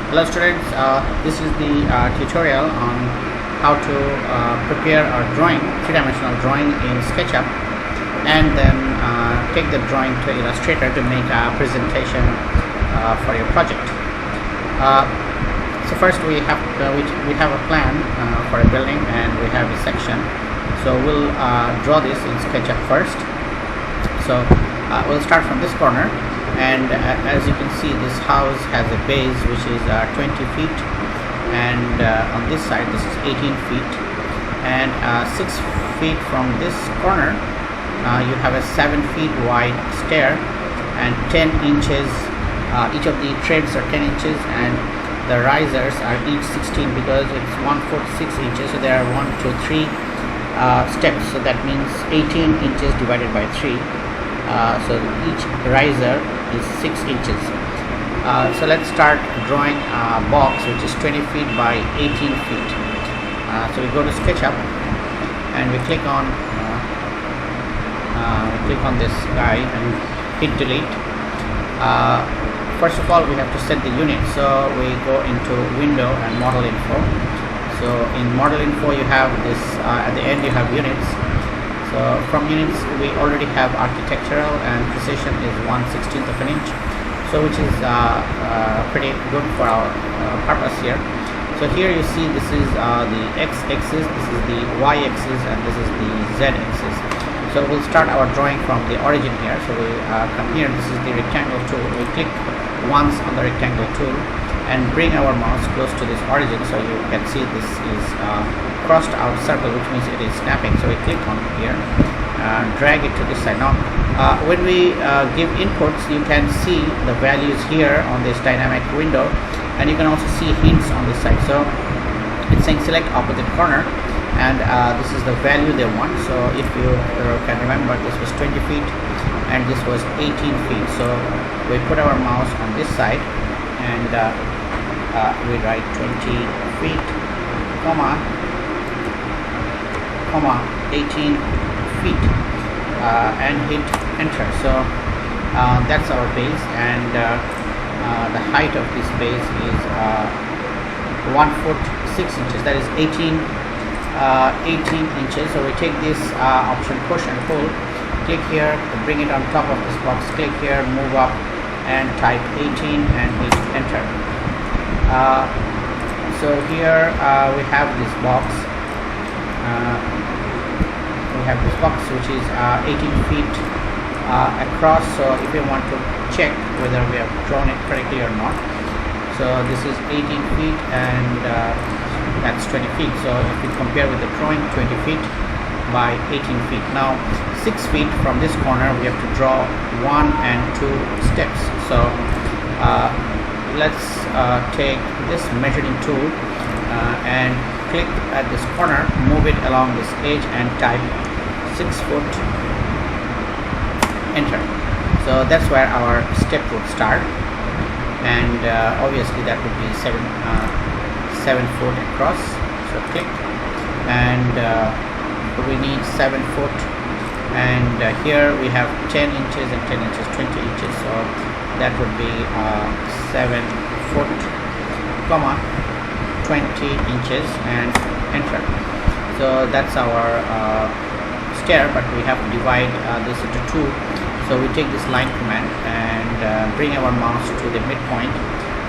Hello students, this is the tutorial on how to prepare a drawing, three-dimensional drawing in SketchUp, and then take the drawing to Illustrator to make a presentation for your project. So first we have a plan for a building, and we have a section. So we'll draw this in SketchUp first. So we'll start from this corner, and as you can see, this house has a base which is 20 feet, and on this side this is 18 feet, and 6 feet from this corner you have a 7 feet wide stair, and 10 inches, each of the treads are 10 inches, and the risers are each 16 because it's 1 foot 6 inches, so there are 1, 2, 3 steps, so that means 18 inches divided by 3. So each riser is 6 inches. So let's start drawing a box which is 20 feet by 18 feet. So we go to SketchUp and we click on this guy and hit delete. First of all, we have to set the unit, so we go into window and model info. So in model info you have this, at the end you have units. So from units we already have architectural, and precision is 1/16 of an inch, so which is pretty good for our purpose here. So here you see this is the x-axis, this is the y-axis, and this is the z-axis. So we'll start our drawing from the origin here. So we come here, this is the rectangle tool. We click once on the rectangle tool and bring our mouse close to this origin, so you can see this is crossed out circle, which means it is snapping. So we click on here, drag it to this side. Now when we give inputs, you can see the values here on this dynamic window, and you can also see hints on this side. So it's saying select opposite corner, and this is the value they want. So if you can remember, this was 20 feet and this was 18 feet. So we put our mouse on this side and we write 20 feet, comma 18 feet, and hit enter. So that's our base, and the height of this base is 1 foot 6 inches, that is 18 inches. So we take this option, push and pull, click here, bring it on top of this box, click here, move up and type 18 and hit enter. So here we have this box. Which is 18 feet across. So if you want to check whether we have drawn it correctly or not, so this is 18 feet and that's 20 feet. So if you compare with the drawing, 20 feet by 18 feet. Now 6 feet from this corner we have to draw 1 and 2 steps. So let's take this measuring tool and click at this corner, move it along this edge and type 6 foot, enter. So that's where our step would start, and obviously that would be 7 foot across. So click, and we need 7 foot, and here we have 10 inches and 10 inches, 20 inches. So that would be 7 foot, comma 20 inches, and enter. So that's our stair, but we have to divide this into 2. So we take this line command and bring our mouse to the midpoint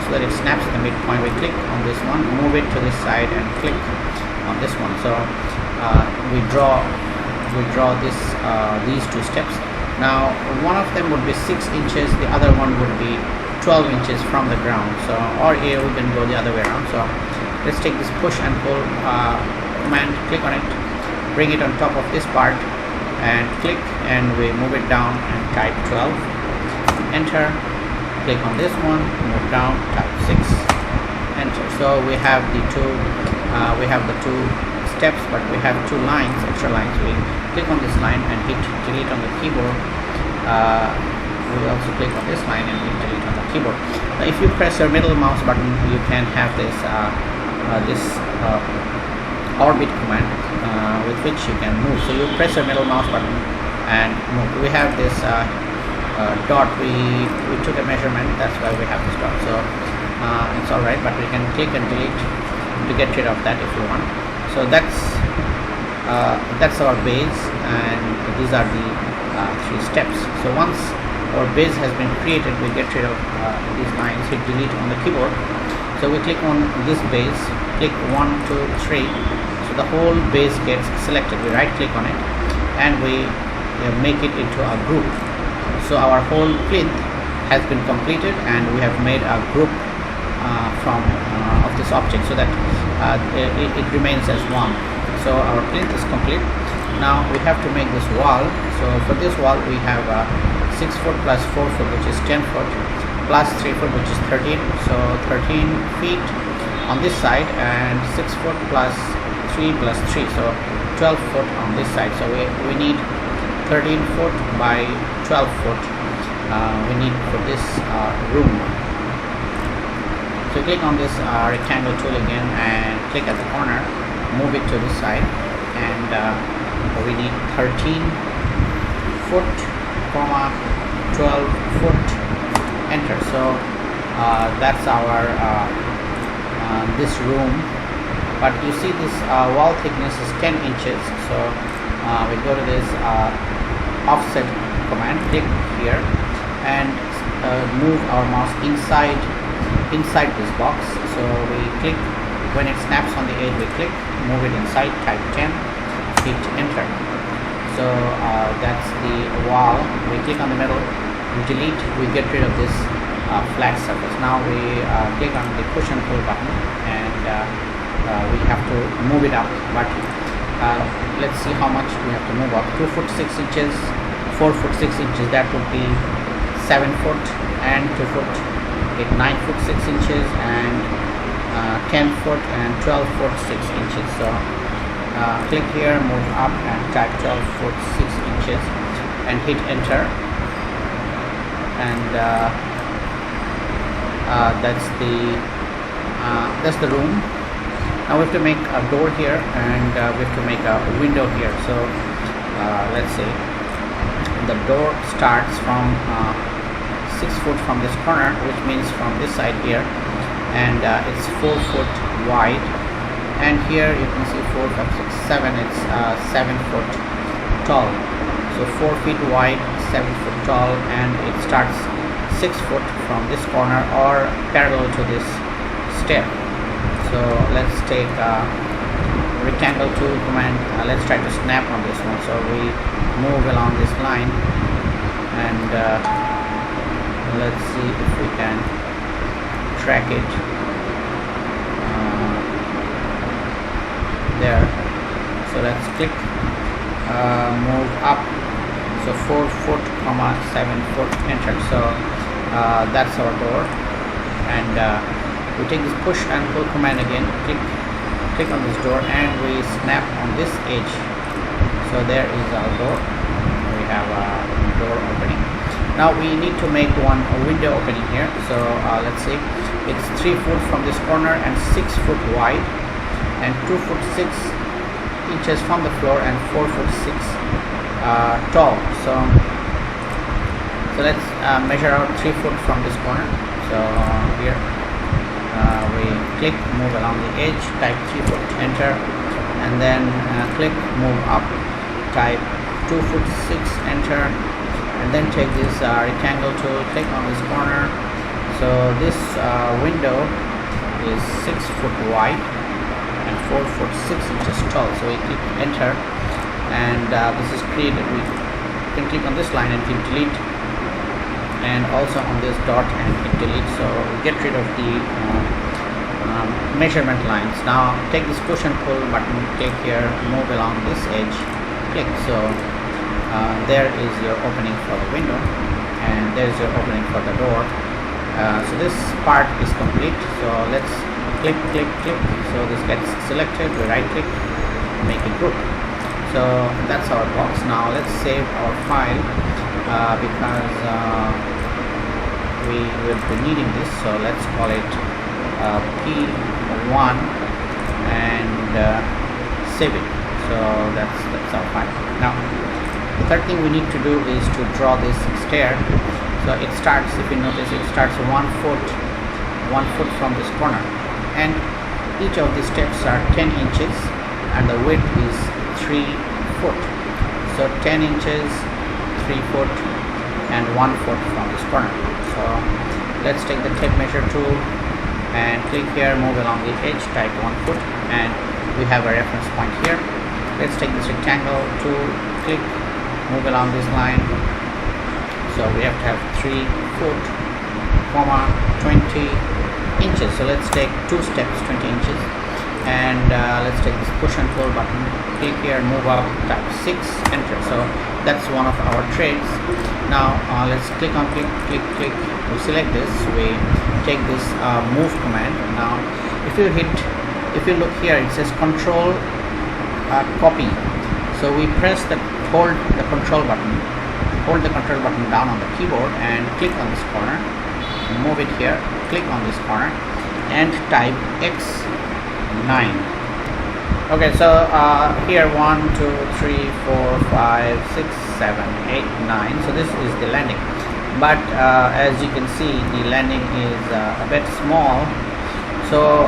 so that it snaps at the midpoint. We click on this one, move it to this side and click on this one. So we draw this these 2 steps. Now one of them would be 6 inches, the other one would be 12 inches from the ground. So, or here we can go the other way around. So let's take this push and pull command, click on it, bring it on top of this part and click, and we move it down and type 12, enter. Click on this one, move down, type 6, enter. So we have the two steps, but we have 2 lines, extra lines. We click on this line and hit delete on the keyboard. We also click on this line and hit delete on the keyboard. Now if you press your middle mouse button, you can have this orbit command with which you can move. So you press your middle mouse button and move. We have this dot. We took a measurement, that's why we have this dot. So it's alright, but we can click and delete to get rid of that if you want. So that's our base, and these are the 3 steps. So once our base has been created, we get rid of these lines, hit delete on the keyboard. So we click on this base, click 1, 2, 3. So the whole base gets selected. We right click on it and we make it into a group. So our whole plinth has been completed, and we have made a group of this object, so that it remains as one. So our plinth is complete. Now we have to make this wall. So for this wall we have 6 foot plus 4 foot, which is 10 foot, plus 3 foot, which is 13. So 13 feet on this side, and 6 foot plus 3 plus 3, so 12 foot on this side. So we need 13 foot by 12 foot we need for this room. So click on this rectangle tool again and click at the corner, move it to this side, and we need 13 foot, 12 foot, enter. So that's our this room. But you see this wall thickness is 10 inches. So we go to this offset command, click here, and move our mouse inside this box. So we click, when it snaps on the edge we click, move it inside, type 10, hit enter. So that's the wall. We click on the middle, we delete, we get rid of this flat surface. Now we click on the push and pull button, and we have to move it up, but let's see how much we have to move up. 2 foot 6 inches, 4 foot 6 inches, that would be 7 foot, and 2 foot, 9 foot 6 inches, and 10 foot and 12 foot 6 inches. So click here, move up, and type 12 foot 6 inches and hit enter, and that's the room. Now we have to make a door here, and we have to make a window here. So let's say the door starts from 6 foot from this corner, which means from this side here, and it's 4 foot wide, and here you can see 4, 5, 6, 7, it's 7 foot tall. So 4 feet wide, 7 foot tall, and it starts 6 foot from this corner or parallel to this stair. So let's take rectangle tool command, let's try to snap on this one. So we move along this line, and let's see if we can track it there. So let's click, move up, so 4 foot, 7 foot, enter. So that's our door, and we take this push and pull command again, click on this door, and we snap on this edge. So there is our door. We have a door opening. Now we need to make a window opening here. So let's say it's 3 foot from this corner and 6 foot wide, and 2 foot 6 inches from the floor, and 4 foot 6 tall. So let's measure out 3 foot from this corner. So here we click, move along the edge, type 3 foot, enter, and then click, move up, type 2 foot 6, enter, and then take this rectangle tool, click on this corner. So this window is 6 foot wide and 4 foot 6 inches tall. So we click enter, and this is created. We can click on this line and click delete, and also on this dot and click delete. So get rid of the measurement lines. Now take this push and pull button, click here, move along this edge, click. So there is your opening for the window, and there is your opening for the door. So this part is complete. So let's click. So this gets selected, we right click, make a group. So that's our box. Now let's save our file because we will be needing this. So let's call it P1 and save it. So that's our file. Now the third thing we need to do is to draw this stair. So it starts, if you notice, it starts 1 foot 1 foot from this corner, and each of these steps are 10 inches and the width is 3 foot. So 10 inches, 3 foot and 1 foot from this corner. So let's take the tape measure tool and click here, move along the edge, type 1 foot, and we have a reference point here. Let's take this rectangle tool, click, move along this line. So we have to have 3 foot, comma 20 inches. So let's take 2 steps, 20 inches, and let's take this push and pull button, click here, move up, type 6, enter. So that's one of our trades. Now let's click on click, we select this, we take this move command. Now if you look here, it says control copy. So we press hold the control button down on the keyboard and click on this corner, move it here, click on this corner and type X9. Okay, so here 1 2 3 4 5 6 7 8 9. So this is the landing, but as you can see, the landing is a bit small. So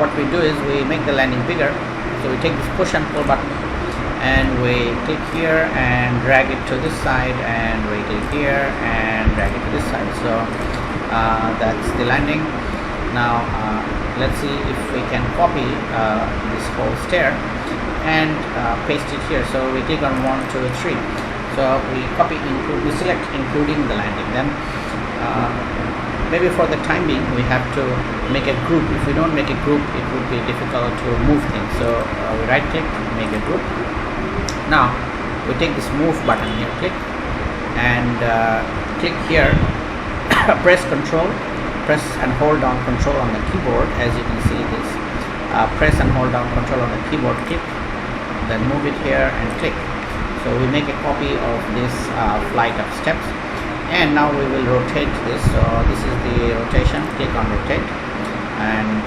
what we do is we make the landing bigger. So we take this push and pull button and we click here and drag it to this side, and we click here and drag it to this side. So that's the landing. Now let's see if we can copy this whole stair and paste it here. So we click on 1 2 3. So we select including the landing. Then maybe for the time being we have to make a group. If we don't make a group, it would be difficult to move things. So we right click, make a group. Now we take this move button here, click, and click here, press and hold down control on the keyboard. As you can see this, press and hold down control on the keyboard, click, then move it here and click. So we make a copy of this flight of steps, and now we will rotate this. So this is the rotation, click on rotate, and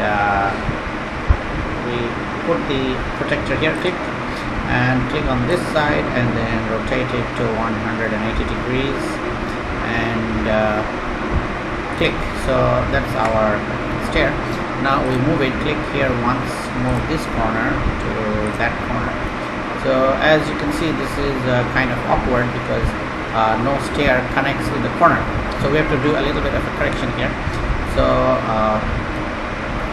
we put the protector here, click, and click on this side and then rotate it to 180 degrees and click. So that's our stair. Now we move it, click here once, move this corner to that corner. So as you can see, this is kind of awkward because no stair connects with the corner. So we have to do a little bit of a correction here. So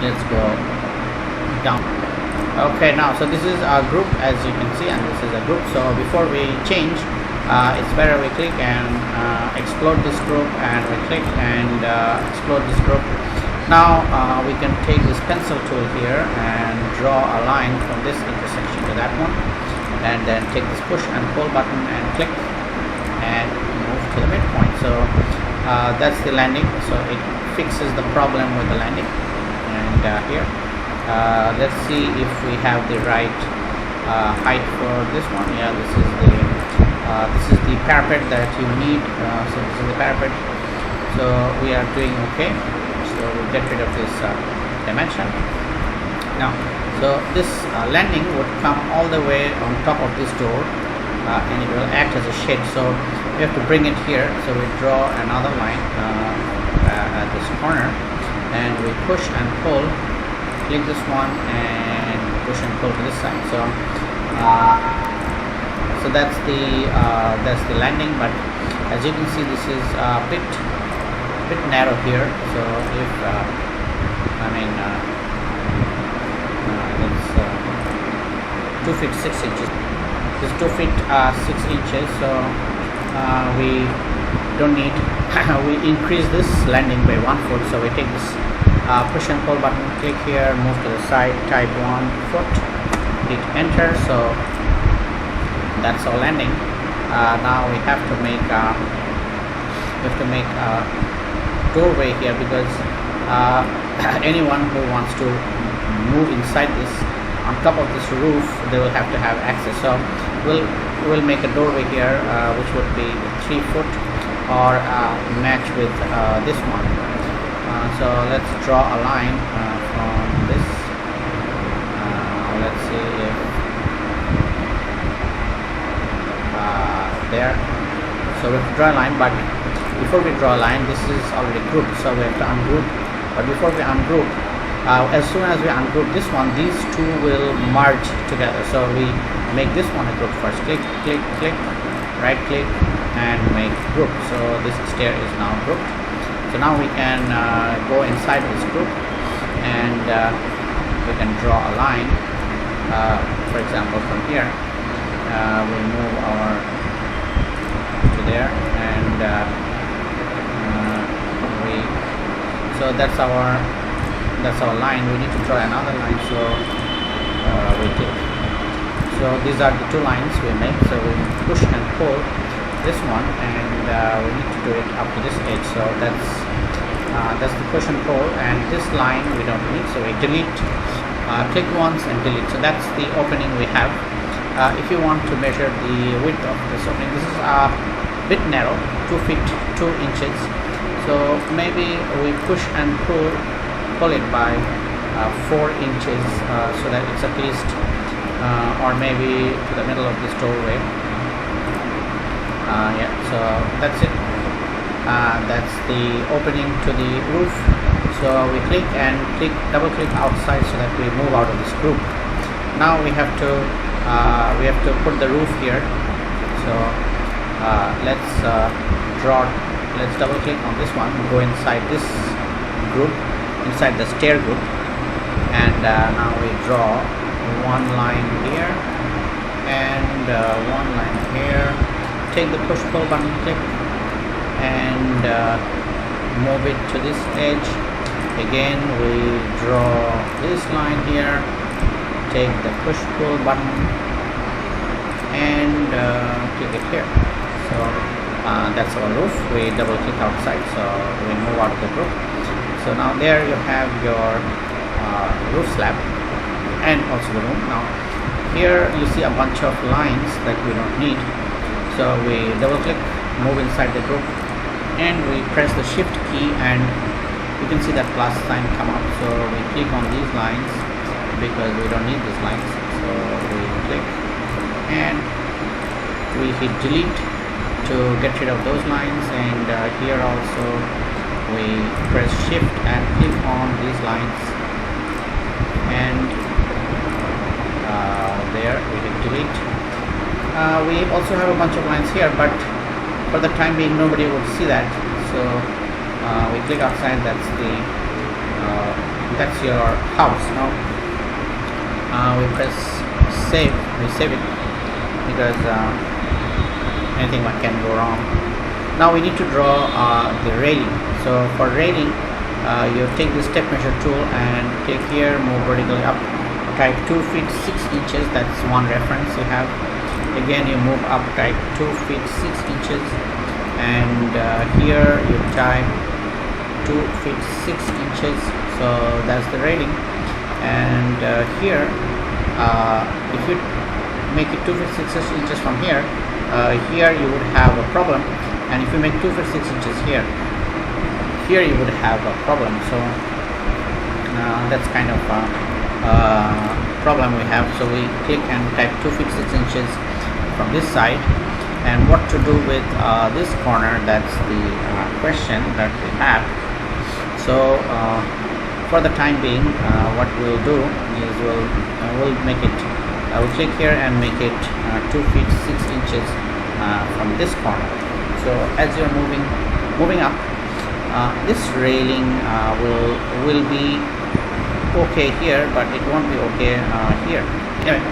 let's go down. Okay, now so this is a group, as you can see, and this is a group. So before we change, it's better we click and explode this group, and we click and explode this group. Now we can take this pencil tool here and draw a line from this intersection to that one, and then take this push and pull button and click and move to the midpoint. So that's the landing. So it fixes the problem with the landing. And here let's see if we have the right height for this one. Yeah, this is the parapet that you need. So this is the parapet. So we are doing okay. So we'll get rid of this dimension. Now, so this landing would come all the way on top of this door, and it will act as a shade. So we have to bring it here. So we draw another line at this corner, and we push and pull. Click this one and push and pull to this side. So so that's the landing. But as you can see, this is a bit narrow here. So if it's 2 feet 6 inches. This 2 feet 6 inches. So we don't need we increase this landing by 1 foot. So we take this push and pull button, click here, move to the side, type 1 foot, hit enter. So that's our landing. Now we have to make a doorway here, because anyone who wants to move inside this, on top of this roof, they will have to have access. So we'll make a doorway here, which would be 3 foot or match with this one. So let's draw a line from this. Let's see if there. So we have to draw a line, but before we draw a line, this is already grouped, so we have to ungroup But before we ungroup, as soon as we ungroup this one, these two will merge together. So we make this one a group first. Click, click, click, right click, and make group. So this stair is now grouped. So now we can go inside this group, and we can draw a line. For example, from here, we move our to there, and so that's our line. We need to draw another line, so we click. So these are the two lines we make. So we push and pull this one, and we need to do it up to this edge. So that's the push and pull, and this line we don't need, so we delete. Click once and delete. So that's the opening we have. If you want to measure the width of this opening, this is a bit narrow, 2 feet 2 inches. So maybe we push and pull it by 4 inches, so that it's at least, or maybe to the middle of this doorway. Yeah, so that's it. That's the opening to the roof. So we click and double click outside so that we move out of this group. Now we have to put the roof here. So let's double click on this one, go inside this group, inside the stair group, and now we draw one line here and one line here. Take the push pull button, click, and move it to this edge. Again we draw this line here, take the push pull button and click it here. So that's our roof. We double click outside, so we move out of the group. So now there you have your roof slab and also the room. Now here you see a bunch of lines that we don't need, so we double click, move inside the group, and we press the shift key, and you can see that plus sign come up. So we click on these lines because we don't need these lines. So we click and we hit delete to get rid of those lines, and here also we press shift and click on these lines, and there we hit delete. We also have a bunch of lines here, but for the time being nobody will see that. So we click outside. That's your house. Now we press save. We save it because anything can go wrong. Now we need to draw the railing. So for railing, you take the step measure tool and click here, move vertically up, type 2 feet 6 inches. That's one reference you have. Again you move up, type 2 feet 6 inches, and here you type 2 feet 6 inches. So that's the railing. And here if you make it 2 feet 6 inches from here, here you would have a problem, and if you make 2 feet 6 inches here you would have a problem. So that's kind of a problem we have. So we click and type 2 feet 6 inches from this side. And what to do with this corner, that's the question that we have. So for the time being, what we'll do is we'll make it, we'll click here and make it 2 feet 6 inches from this corner. So as you're moving up, this railing will be okay here, but it won't be okay here. Anyway,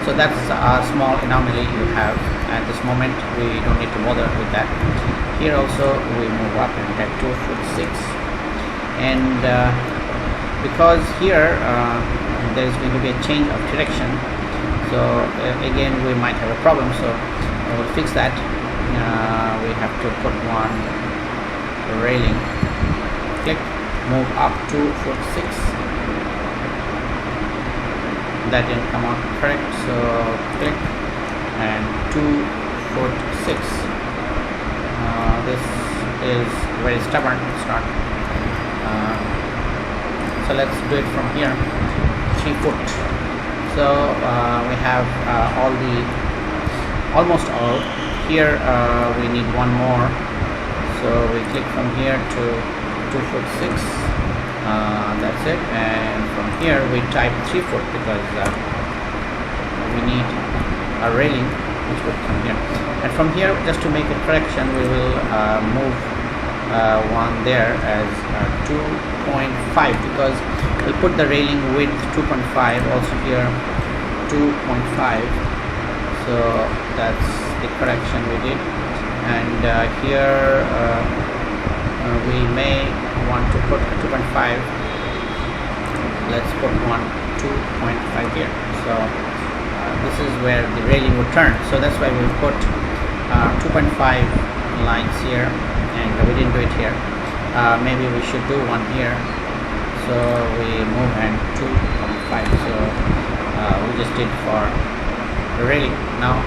so that's a small anomaly you have at this moment. We don't need to bother with that. Here also we move up and type 2 foot 6, and because here there is going to be a change of direction, so again we might have a problem. So we'll fix that. We have to put one railing, click, move up 2 foot 6. That didn't come out correct, so click and 2 foot 6. This is very stubborn. It's not. So let's do it from here, 3 foot. So we have almost all. Here we need one more. So we click from here to 2 foot 6. That's it. And from here we type 3 foot because we need a railing which would come here. And from here, just to make a correction, we will move one there as 2.5 because we put the railing width 2.5, also here 2.5. So that's the correction we did. And here we may want to put 2.5. Let's put 2.5 here. So this is where the railing would turn. So that's why we put 2.5 lines here, and we didn't do it here. Maybe we should do one here. So we move and 2.5. So we just did for the railing now.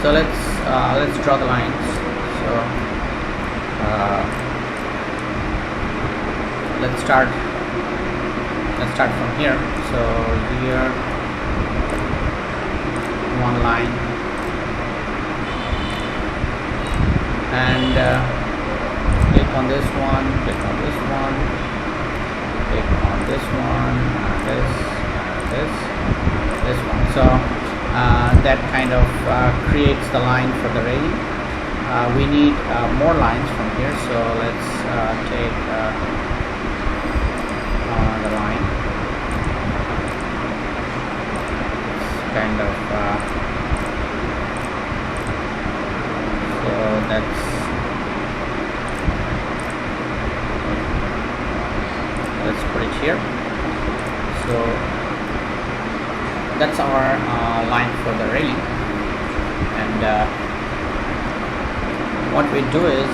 So let's draw the lines. So let's start from here. So here one line, and click on this one, click on this one, click on this one, this one. So that kind of creates the line for the railing. We need more lines from here, so let's take the line. It's kind of so let's put it here. So that's our line for the railing. And what we do is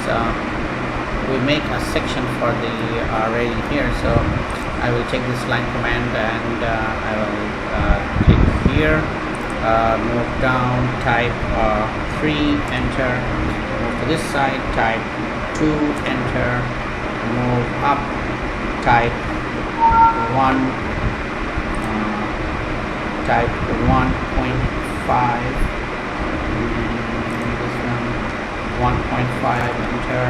we make a section for the railing here. So I will take this line command and I will click here, move down, type 3, enter, move to this side, type 2, enter, move up, type 1, type 1.5, this one 1.5, enter,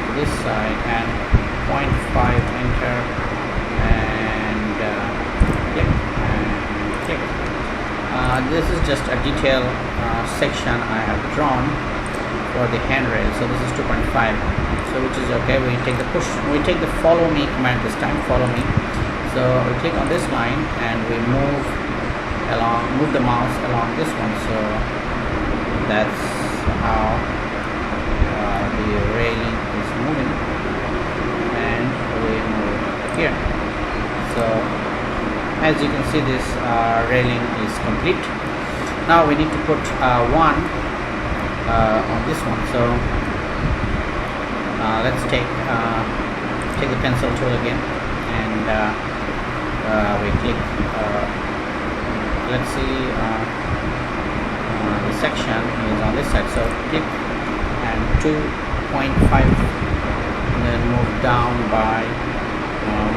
to this side, and 0.5, enter, and click and click. This is just a detail section I have drawn for the handrail. So this is 2.5, so which is okay. We take the follow me command this time, follow me. So we click on this line and we move the mouse along this one. So that's how the railing is moving, and we move here. So as you can see, this railing is complete. Now we need to put one on this one. So let's take the pencil tool again, and we click. Let's see, the section is on this side. So click and 2.5, and then move down by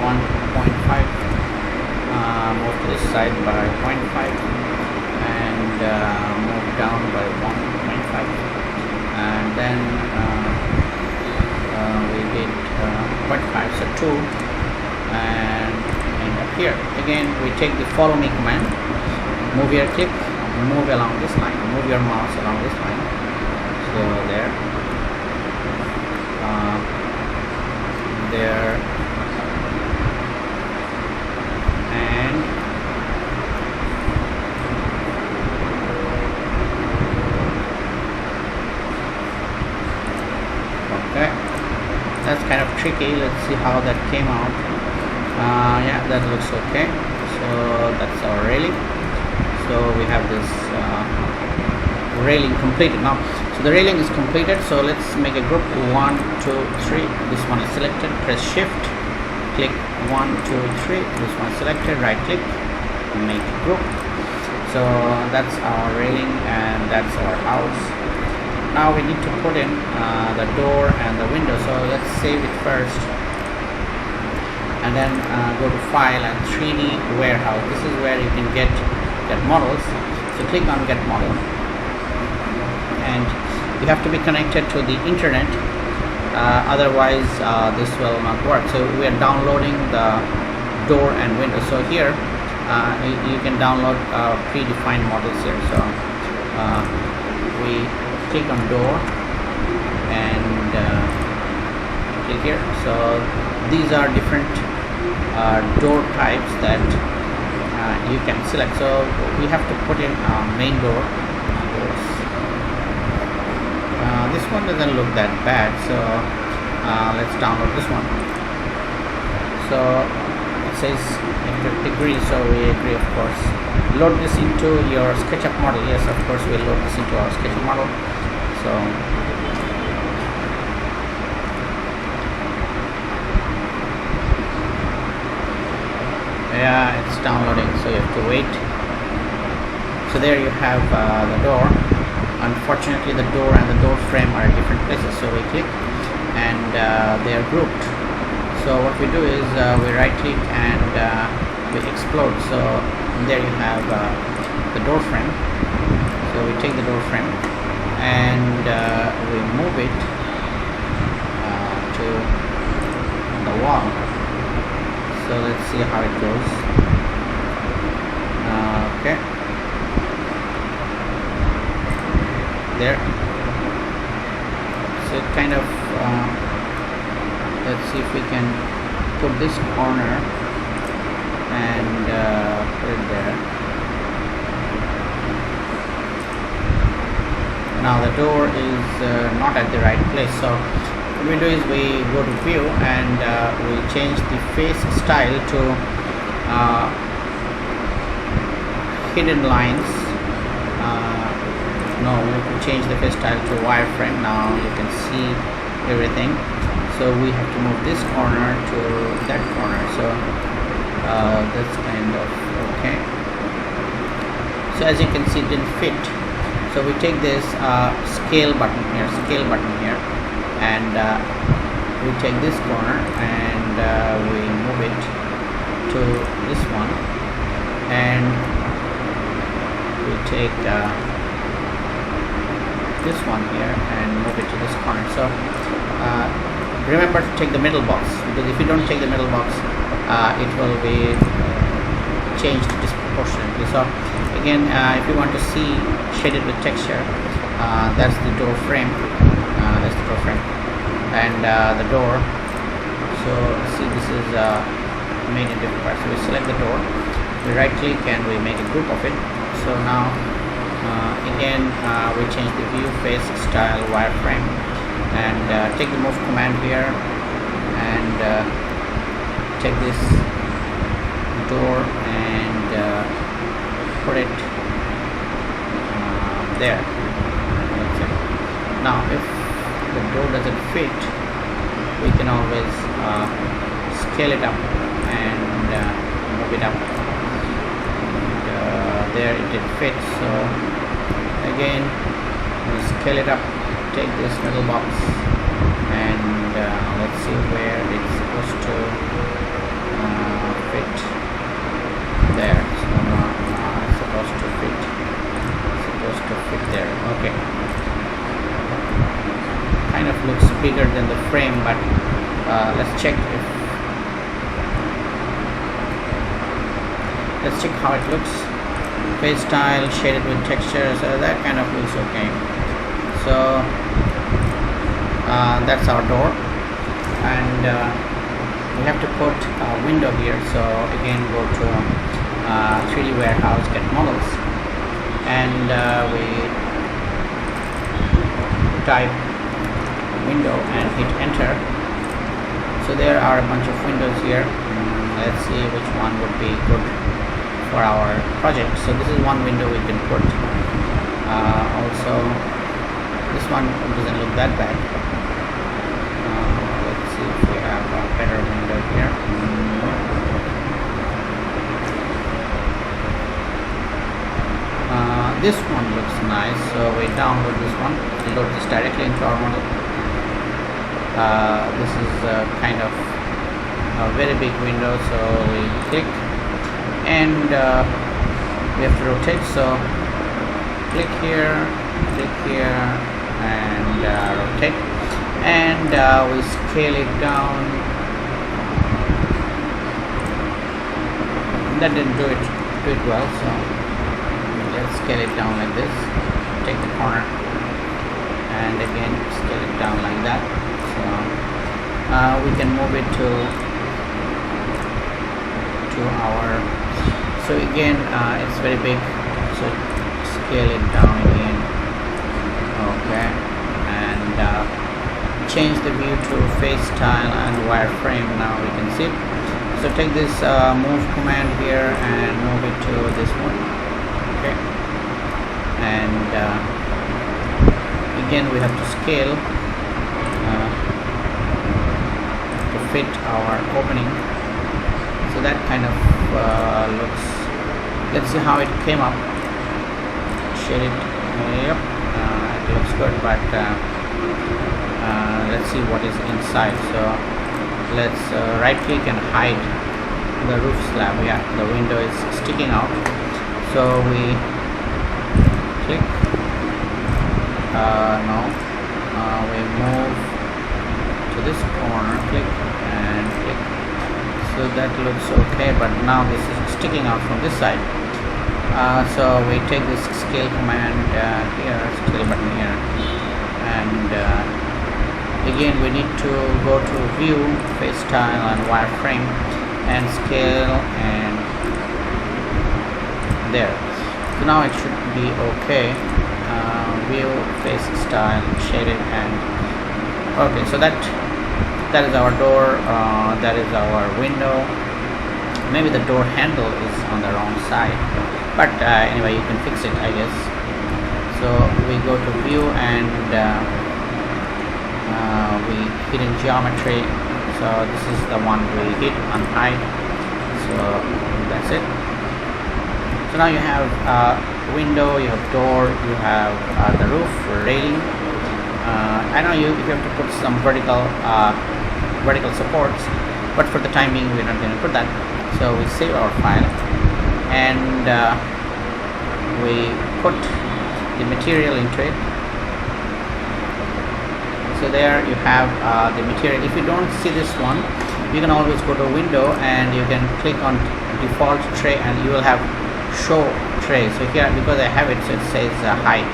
1.5. Move to this side by 0.5, and move down by 1.5, and then we did 0.5, so 2, and up here again we take the follow me command, move your click, move along this line, move your mouse along this line. So there, and okay, that's kind of tricky. Let's see how that came out. Yeah, that looks okay. So that's our railing. So we have this railing completed now. So the railing is completed. So let's make a group. 1, 2, 3. This one is selected. Press shift, click 1, 2, 3. This one is selected. Right click, make a group. So that's our railing and that's our house. Now we need to put in the door and the window. So let's save it first, and then go to file and 3D warehouse. This is where you can get models. So click on get model, and you have to be connected to the internet otherwise this will not work. So we are downloading the door and window. So here you can download predefined models here. So we click on door and click here. So these are different door types that you can select. So we have to put in main door. This one doesn't look that bad, so let's download this one. So it says degree, so we agree, of course. Load this into your SketchUp model. Yes, of course we'll load this into our SketchUp model. So yeah, it's downloading, so you have to wait. So there you have the door. Unfortunately, the door and the door frame are at different places, so we click and they are grouped. So what we do is we right click and we explode. So there you have the door frame. So we take the door frame and we move it to the wall. So let's see how it goes. Okay, there. So it kind of let's see if we can put this corner and put it there. Now the door is not at the right place, so what we do is we go to view and we change the face style to hidden lines. No, we change the face style to wireframe. Now you can see everything. So we have to move this corner to that corner. So that's kind of okay. So as you can see, it didn't fit. So we take this scale button here, and we take this corner and we move it to this one, and we take this one here and move it to this corner. So remember to take the middle box, because if you don't take the middle box, it will be changed disproportionately. So again, if you want to see shaded with texture, that's the door frame. That's the door frame, and the door. So see, this is made in different parts. So we select the door, we right click and we make a group of it. So now again we change the view, face, style, wireframe, and take the move command here and take this door and put it there. Okay. Now if the door doesn't fit, we can always scale it up and move it up. There it did fit. So again we scale it up, take this middle box and let's see where it's supposed to fit. There. So it's supposed to fit there. Okay, kind of looks bigger than the frame, but let's check how it looks. Face style, shaded with texture, so that kind of looks okay. So that's our door, and we have to put a window here. So again, go to 3D warehouse, get models, and we type window and hit enter. So there are a bunch of windows here. Let's see which one would be good for our project. So this is one window we can put. Also this one doesn't look that bad. Let's see if we have a better window here. This one looks nice, so we download this one, load this directly into our model. This is kind of a very big window, so we click and we have to rotate. So click here and rotate, and we scale it down. That didn't do it well, so let's scale it down like this. Take the corner and again scale it down like that. So we can move it to our, so again it's very big, so scale it down again. Okay, and change the view to face style and wireframe. Now we can see. So take this move command here and move it to this one. Okay, and again we have to scale to fit our opening. So that kind of looks. Let's see how it came up. Shade it. Yep, it looks good, but let's see what is inside. So let's right click and hide the roof slab. Yeah, the window is sticking out, so we click we move to this corner, click and click. So that looks okay, but now this is sticking out from this side. So we take this scale command here, scale button here, and again we need to go to view, face style and wireframe and scale, and there. So now it should be okay. View, face style, shaded, and okay, so that is our door, that is our window. Maybe the door handle is on the wrong side, but anyway you can fix it, I guess. So we go to view and we hit in geometry. So this is the one we hit on hide. So that's it. So now you have window, you have door, you have the roof railing. I know you have to put some vertical supports, but for the time being we're not going to put that. So we save our file and we put the material into it. So there you have the material. If you don't see this one, you can always go to window and you can click on default tray and you will have show tray. So here, because I have it, so it says hide.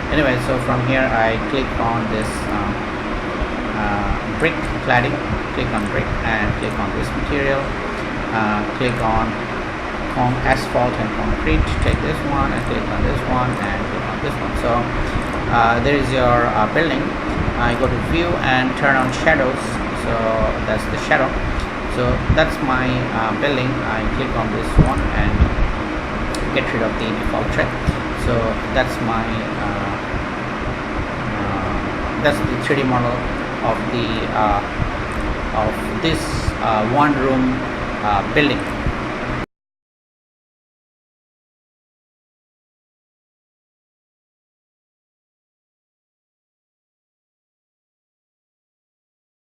Anyway, so from here I click on this brick cladding, click on brick and click on this material, click on asphalt and concrete, take this one and click on this one and click on this one. So there is your building. I go to view and turn on shadows, so that's the shadow. So that's my building. I click on this one and get rid of the default tray. So that's my that's the 3D model of the of this one room building.